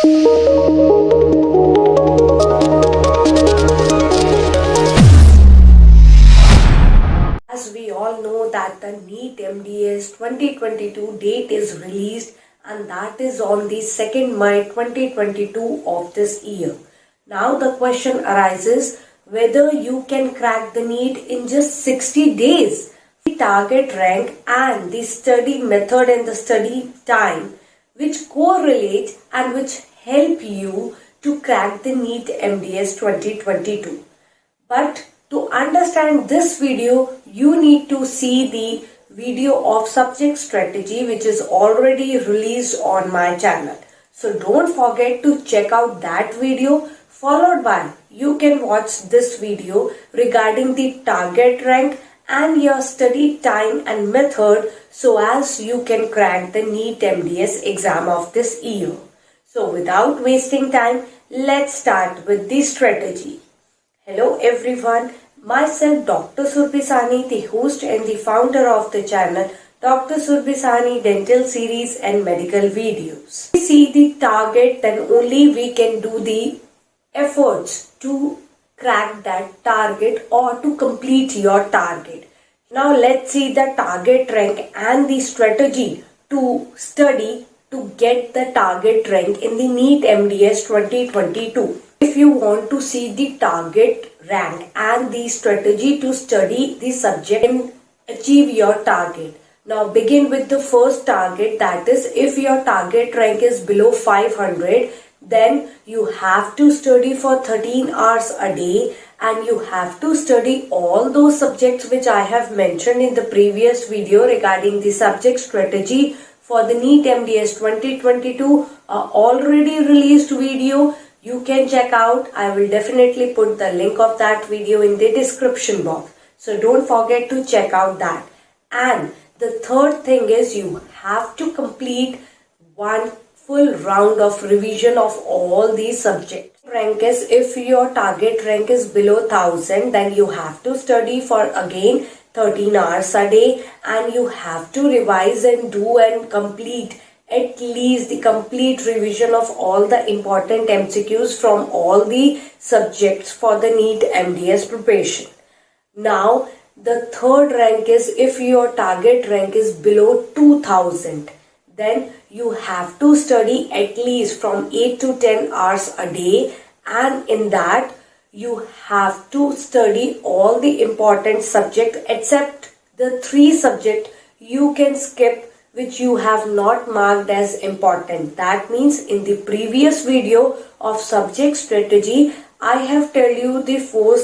As we all know that the NEET MDS 2022 date is released, and that is on the 2nd May 2022 of this year. Now the question arises whether you can crack the NEET in just 60 days. The target rank and the study method and the study time which correlate and which help you to crack the NEET MDS 2022. But to understand this video, you need to see the video of subject strategy which is already released on my channel. So don't forget to check out that video, followed by you can watch this video regarding the target rank and your study time and method so as you can crack the NEET MDS exam of this year. So without wasting time, let's start with the strategy. Hello everyone, myself Dr. Surbhi Sahni, the host and the founder of the channel Dr. Surbhi Sahni Dental Series and Medical Videos. If we see the target, then only we can do the efforts to crack that target or to complete your target. Now let's see the target rank and the strategy to study to get the target rank in the NEET MDS 2022. If you want to see the target rank and the strategy to study the subject and achieve your target. Now begin with the first target, that is if your target rank is below 500, then you have to study for 13 hours a day and you have to study all those subjects which I have mentioned in the previous video regarding the subject strategy for the NEET MDS 2022, already released video. You can check out. I will definitely put the link of that video in the description box. So don't forget to check out that. And the third thing is you have to complete one full round of revision of all these subjects. Rank is, if your target rank is below 1000, then you have to study for again 13 hours a day and you have to revise and do and complete at least the complete revision of all the important MCQs from all the subjects for the NEET MDS preparation. Now the third rank is, if your target rank is below 2000, then you have to study at least from 8 to 10 hours a day, and in that you have to study all the important subjects except the 3 subjects you can skip which you have not marked as important. That means in the previous video of subject strategy, I have tell you the 4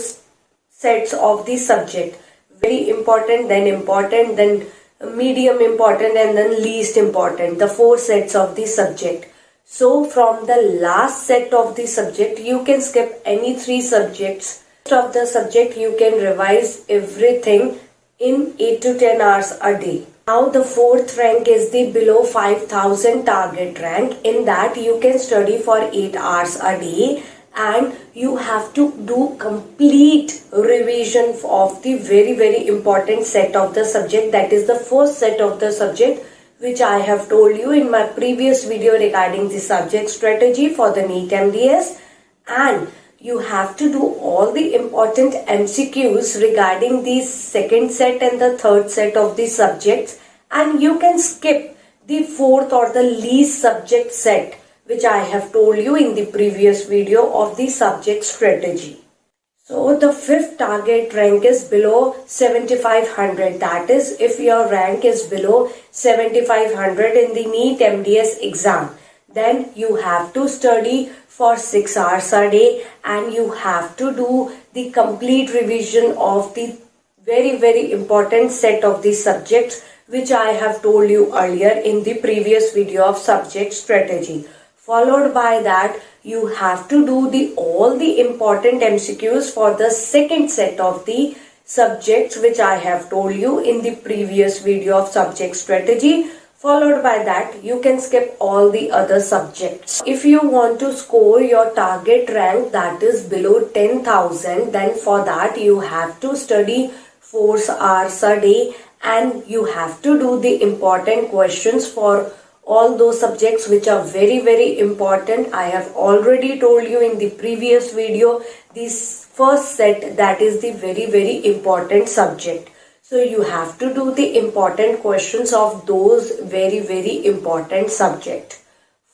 sets of the subject. Very important, then medium important, and then least important. The 4 sets of the subject. So from the last set of the subject, you can skip any 3 subjects. Rest of the subject you can revise everything in 8 to 10 hours a day. Now the 4th rank is the below 5000 target rank. In that you can study for 8 hours a day and you have to do complete revision of the very important set of the subject, that is the first set of the subject which I have told you in my previous video regarding the subject strategy for the NEET MDS, and you have to do all the important MCQs regarding the second set and the third set of the subjects, and you can skip the 4th or the least subject set which I have told you in the previous video of the subject strategy. So the 5th target rank is below 7500. That is, if your rank is below 7500 in the NEET MDS exam, then you have to study for 6 hours a day and you have to do the complete revision of the very important set of the subjects which I have told you earlier in the previous video of subject strategy. Followed by that, you have to do all the important MCQs for the second set of the subjects which I have told you in the previous video of subject strategy. Followed by that, you can skip all the other subjects. If you want to score your target rank that is below 10,000, then for that you have to study 4 hours a day and you have to do the important questions for all those subjects which are very important. I have already told you in the previous video, this first set, that is the very important subject. So you have to do the important questions of those very important subject.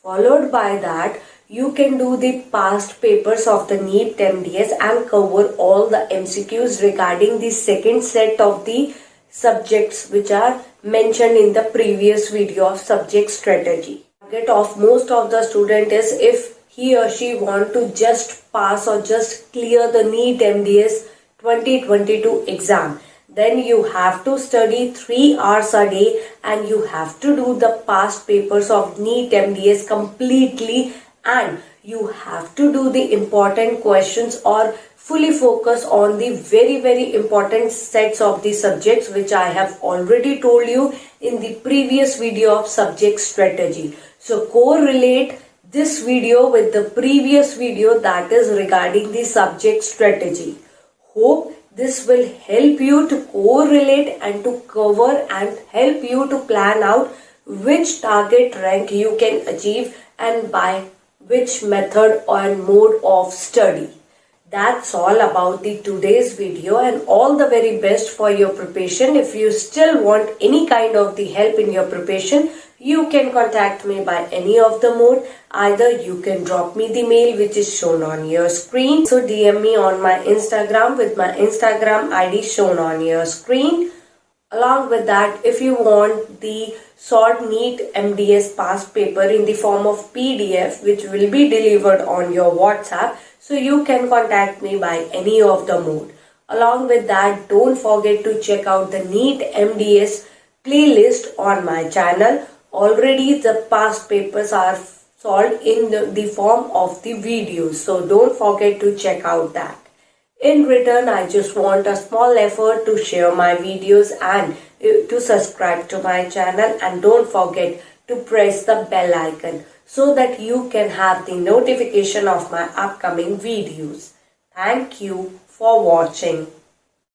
Followed by that, you can do the past papers of the NEET MDS and cover all the MCQs regarding the second set of the subjects which are mentioned in the previous video of subject strategy. Target of most of the student is, if he or she want to just pass or just clear the NEET MDS 2022 exam, then you have to study 3 hours a day and you have to do the past papers of NEET MDS completely, and you have to do the important questions or fully focus on the very important sets of the subjects which I have already told you in the previous video of subject strategy. So correlate this video with the previous video, that is regarding the subject strategy. Hope this will help you to correlate and to cover and help you to plan out which target rank you can achieve and by which method or mode of study. That's all about the today's video, and all the very best for your preparation. If you still want any kind of the help in your preparation, you can contact me by any of the mode. Either you can drop me the mail which is shown on your screen. So DM me on my Instagram with my Instagram ID shown on your screen. Along with that, if you want the short NEET MDS past paper in the form of PDF which will be delivered on your WhatsApp, so you can contact me by any of the mode. Along with that, don't forget to check out the NEET MDS playlist on my channel. Already the past papers are solved in the form of the videos, so don't forget to check out that. In return, I just want a small effort to share my videos and to subscribe to my channel, and don't forget to press the bell icon so that you can have the notification of my upcoming videos. Thank you for watching.